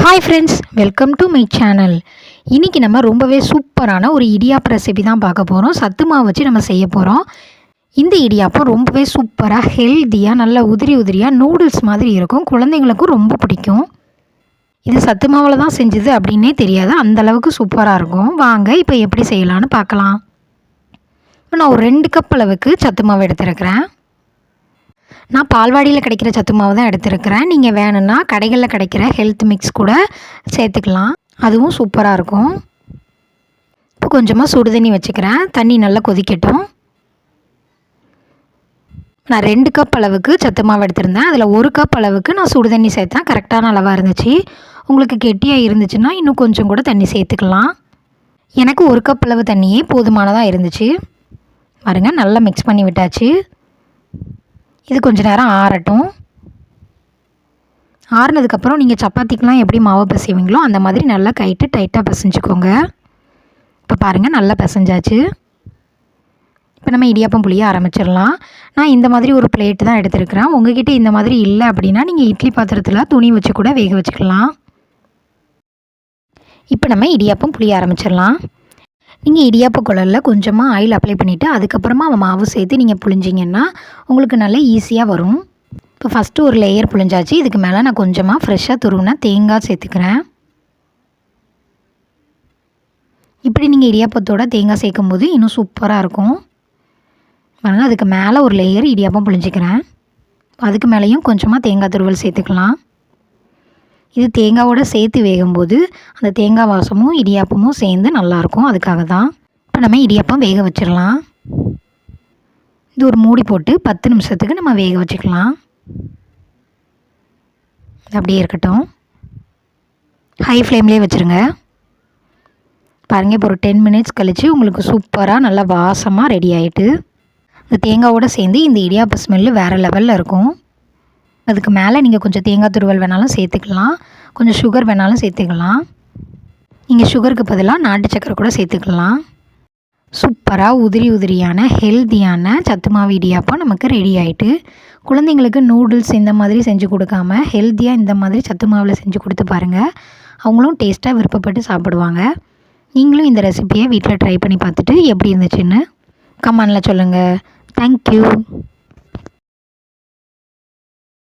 Hi friends, welcome to my channel. இன்றைக்கி நம்ம ரொம்பவே சூப்பரான ஒரு இடியாப்பம் ரெசிபி தான் பார்க்க போகிறோம். சத்து மாவு வச்சு நம்ம செய்ய போகிறோம். இந்த இடியாப்பம் ரொம்பவே சூப்பராக ஹெல்த்தியாக நல்லா உதிரி உதிரியாக நூடுல்ஸ் மாதிரி இருக்கும். குழந்தைங்களுக்கும் ரொம்ப பிடிக்கும். இது சத்து மாவில் தான் செஞ்சது அப்படின்னே தெரியாது, அந்தளவுக்கு சூப்பராக இருக்கும். வாங்க இப்போ எப்படி செய்யலான்னு பார்க்கலாம். இப்போ நான் ஒரு 2 கப் அளவுக்கு சத்து மாவு எடுத்துருக்கிறேன். நான் பால்வாடியில் கிடைக்கிற சத்து மாவு தான் எடுத்துருக்கிறேன். நீங்கள் வேணும்னா கடைகளில் கிடைக்கிற ஹெல்த் மிக்ஸ் கூட சேர்த்துக்கலாம், அதுவும் சூப்பராக இருக்கும். இப்போ கொஞ்சமாக சுடு தண்ணி வச்சுக்கிறேன். தண்ணி நல்லா கொதிக்கட்டும். நான் 2 கப் அளவுக்கு சத்து மாவு எடுத்திருந்தேன். அதில் 1 கப் அளவுக்கு நான் சுடு தண்ணி சேர்த்தேன். கரெக்டான அளவாக இருந்துச்சு. உங்களுக்கு கெட்டியாக இருந்துச்சுன்னா இன்னும் கொஞ்சம் கூட தண்ணி சேர்த்துக்கலாம். எனக்கு 1 கப் அளவு தண்ணியே போதுமானதாக இருந்துச்சு. பாருங்க, நல்லா மிக்ஸ் பண்ணி விட்டாச்சு. இது கொஞ்சம் நேரம் ஆறட்டும். ஆறுனதுக்கப்புறம் நீங்கள் சப்பாத்திக்கெலாம் எப்படி மாவு பிசைவீங்களோ அந்த மாதிரி நல்லா கைட்டு டைட்டாக பிசைஞ்சுக்கோங்க. இப்போ பாருங்கள், நல்லா பிசைஞ்சாச்சு. இப்போ நம்ம இடியாப்பம் புளிய ஆரம்பிச்சிடலாம். நான் இந்த மாதிரி ஒரு பிளேட்டு தான் எடுத்துருக்கிறேன். உங்கள்கிட்ட இந்த மாதிரி இல்லை அப்படின்னா நீங்கள் இட்லி பாத்திரத்தில் துணி வச்சு கூட வேக வச்சுக்கலாம். இப்போ நம்ம இடியாப்பம் புளிய ஆரம்பிச்சிடலாம். நீங்கள் இடியாப்ப குழலில் கொஞ்சமாக ஆயில் அப்ளை பண்ணிவிட்டு அதுக்கப்புறமா மாவு சேர்த்து நீங்கள் புழிஞ்சிங்கன்னா உங்களுக்கு நல்லா ஈஸியாக வரும். இப்போ ஃபஸ்ட்டு ஒரு லேயர் புழிஞ்சாச்சு. இதுக்கு மேலே நான் கொஞ்சமாக ஃப்ரெஷ்ஷாக துருவினா தேங்காய் சேர்த்துக்கிறேன். இப்படி நீங்கள் இடியாப்பத்தோட தேங்காய் சேர்க்கும்போது இன்னும் சூப்பராக இருக்கும். பாருங்கள், அதுக்கு மேலே ஒரு லேயர் இடியாப்பம் புழிஞ்சிக்கிறேன். அதுக்கு மேலேயும் கொஞ்சமாக தேங்காய் துருவல் சேர்த்துக்கலாம். இது தேங்காவோடு சேர்த்து வேகும்போது அந்த தேங்காய் வாசமும் இடியாப்பமும் சேர்ந்து நல்லாயிருக்கும். அதுக்காக தான். இப்போ நம்ம இடியாப்பம் வேக வச்சிடலாம். இது ஒரு மூடி போட்டு 10 நிமிஷத்துக்கு நம்ம வேக வச்சுக்கலாம். அப்படியே இருக்கட்டும். ஹை ஃப்ளேம்லேயே வச்சுருங்க. பாருங்கள், இப்போ ஒரு 10 மினிட்ஸ் கழித்து உங்களுக்கு சூப்பராக நல்லா வாசமாக ரெடி ஆகிட்டு. இந்த தேங்காவோடு சேர்ந்து இந்த இடியாப்ப ஸ்மெல்லு வேறு லெவலில் இருக்கும். அதுக்கு மேலே நீங்கள் கொஞ்சம் தேங்காய் துருவல் வேணாலும் சேர்த்துக்கலாம், கொஞ்சம் சுகர் வேணாலும் சேர்த்துக்கலாம். நீங்கள் சுகருக்கு பதிலாக நாட்டு சக்கரை கூட சேர்த்துக்கலாம். சூப்பராக உதிரி உதிரியான ஹெல்த்தியான சத்து மாவு இடியாப்பம் நமக்கு ரெடி ஆகிட்டு. குழந்தைங்களுக்கு நூடுல்ஸ் இந்த மாதிரி செஞ்சு கொடுக்காம ஹெல்த்தியாக இந்த மாதிரி சத்து மாவில் செஞ்சு கொடுத்து பாருங்கள். அவங்களும் டேஸ்ட்டாக விருப்பப்பட்டு சாப்பிடுவாங்க. நீங்களும் இந்த ரெசிபியை வீட்டில் ட்ரை பண்ணி பார்த்துட்டு எப்படி இருந்துச்சுன்னு கமெண்டில் சொல்லுங்கள். தேங்க்யூ.